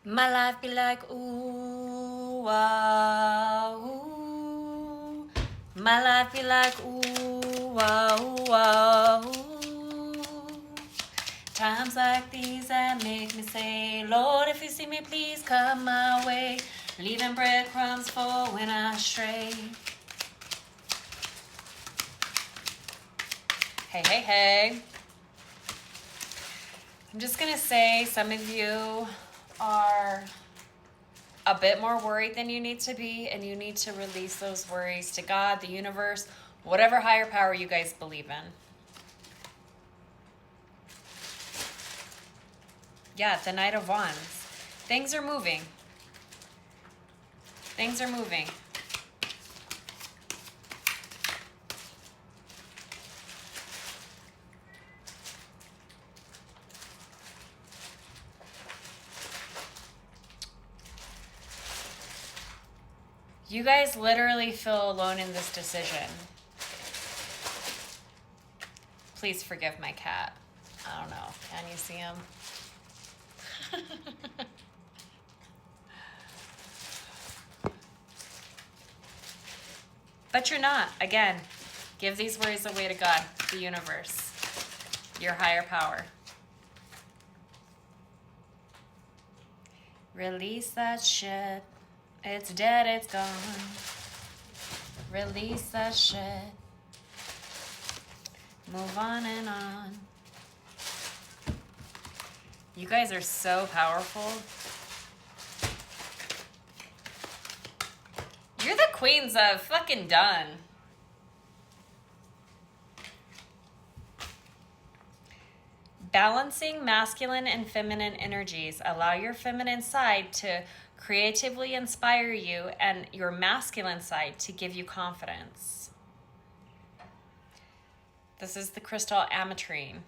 My life be like ooh, ah, ooh. My life be like ooh, ah, ooh, ah, ooh. Times like these that make me say, Lord, if you see me, please come my way. Leaving breadcrumbs for when I stray. Hey, hey, hey. I'm just gonna say some of you are a bit more worried than you need to be, and you need to release those worries to God, the universe, whatever higher power you guys believe in. Yeah, the Knight of Wands. Things are moving. Things are moving. You guys literally feel alone in this decision. Please forgive my cat. I don't know. Can you see him? But you're not. Again, give these worries away to God, the universe, your higher power. Release that shit. It's dead, it's gone. Release that shit. Move on and on. You guys are so powerful. You're the queens of fucking done. Balancing masculine and feminine energies. Allow your feminine side to creatively inspire you and your masculine side to give you confidence. This is the crystal ametrine.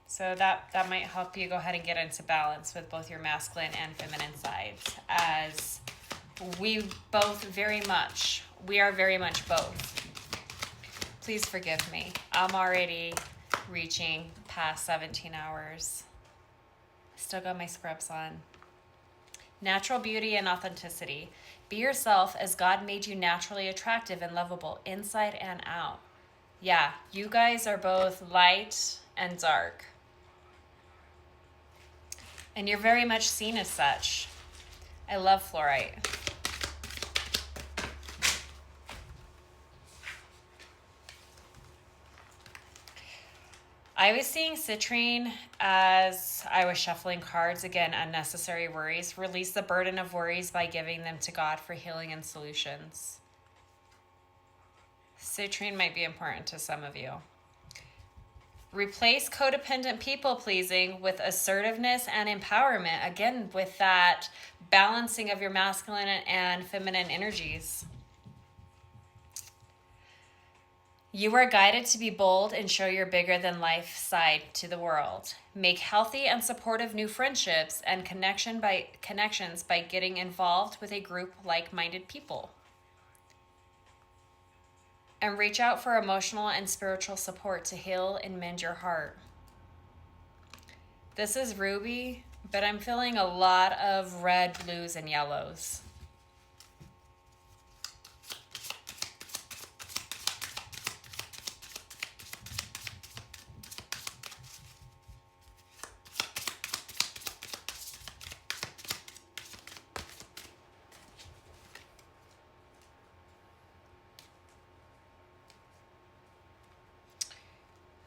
So that might help you go ahead and get into balance with both your masculine and feminine sides, as we are very much both. Please forgive me. I'm already reaching past 17 hours. Still got my scrubs on. Natural beauty and authenticity. Be yourself as God made you naturally attractive and lovable inside and out. Yeah, you guys are both light and dark. And you're very much seen as such. I love fluorite. I was seeing citrine as I was shuffling cards. Again, unnecessary worries. Release the burden of worries by giving them to God for healing and solutions. Citrine might be important to some of you. Replace codependent people pleasing with assertiveness and empowerment. Again, with that balancing of your masculine and feminine energies. You are guided to be bold and show your bigger than life side to the world. Make healthy and supportive new friendships and connections by getting involved with a group like-minded people. And reach out for emotional and spiritual support to heal and mend your heart. This is Ruby, but I'm feeling a lot of red, blues, and yellows.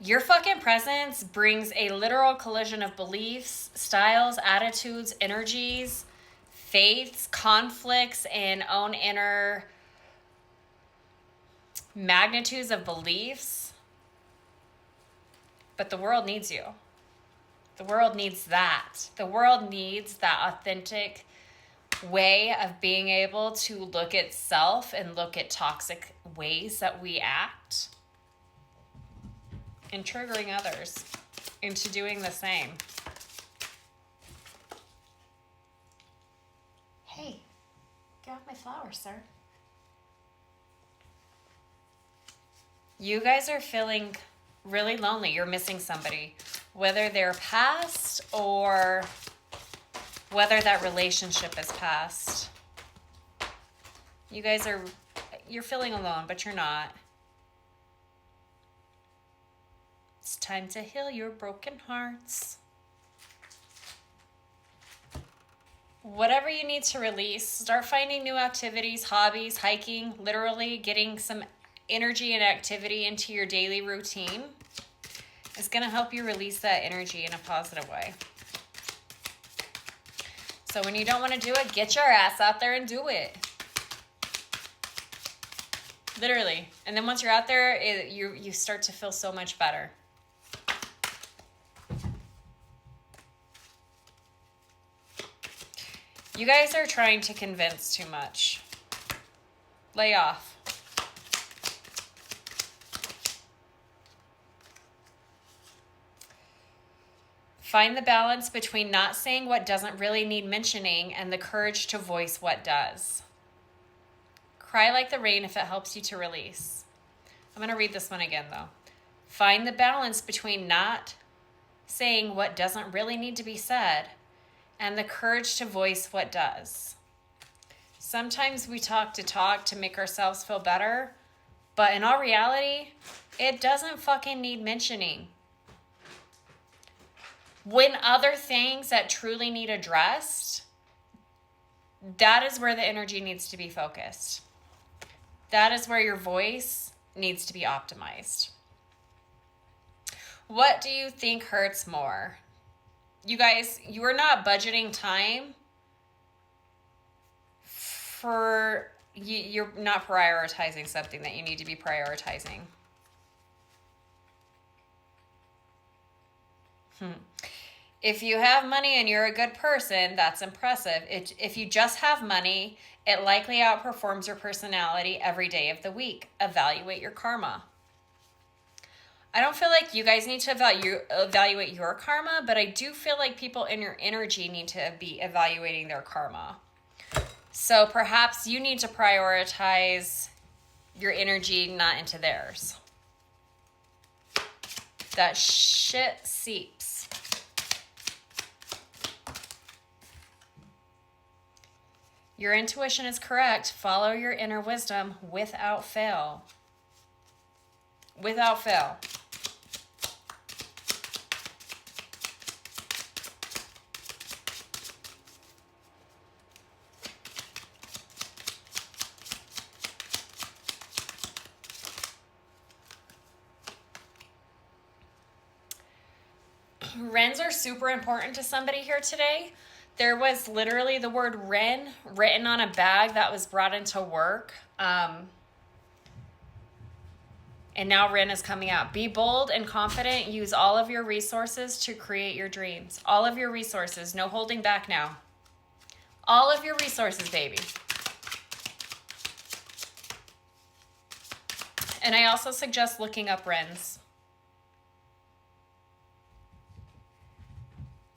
Your fucking presence brings a literal collision of beliefs, styles, attitudes, energies, faiths, conflicts, and own inner magnitudes of beliefs. But the world needs you. The world needs that. The world needs that authentic way of being able to look at self and look at toxic ways that we act and triggering others into doing the same. Hey, get off my flowers, sir. You guys are feeling really lonely. You're missing somebody, whether they're past or whether that relationship is past. You guys you're feeling alone, but you're not. It's time to heal your broken hearts. Whatever you need to release, start finding new activities, hobbies, hiking, literally getting some energy and activity into your daily routine is going to help you release that energy in a positive way. So when you don't want to do it, get your ass out there and do it. Literally. And then once you're out there, you start to feel so much better. You guys are trying to convince too much. Lay off. Find the balance between not saying what doesn't really need mentioning and the courage to voice what does. Cry like the rain if it helps you to release. I'm going to read this one again, though. Find the balance between not saying what doesn't really need to be said and the courage to voice what does. Sometimes we talk to make ourselves feel better, but in all reality, it doesn't fucking need mentioning. When other things that truly need addressed, that is where the energy needs to be focused. That is where your voice needs to be optimized. What do you think hurts more? You guys, you are not budgeting time for, you're not prioritizing something that you need to be prioritizing. If you have money and you're a good person, that's impressive. If you just have money, it likely outperforms your personality every day of the week. Evaluate your karma. I don't feel like you guys need to evaluate your karma, but I do feel like people in your energy need to be evaluating their karma. So perhaps you need to prioritize your energy not into theirs. That shit seeps. Your intuition is correct. Follow your inner wisdom without fail. Without fail. Wrens are super important to somebody here today. There was literally the word Wren written on a bag that was brought into work. And now Wren is coming out. Be bold and confident. Use all of your resources to create your dreams. All of your resources. No holding back now. All of your resources, baby. And I also suggest looking up Wrens.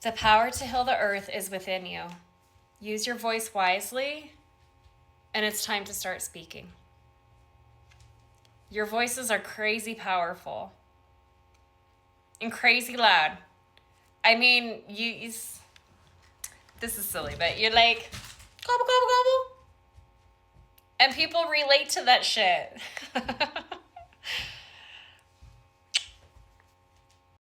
The power to heal the earth is within you. Use your voice wisely, and it's time to start speaking. Your voices are crazy powerful and crazy loud. I mean, this is silly, but you're like, gobble, gobble, gobble. And people relate to that shit.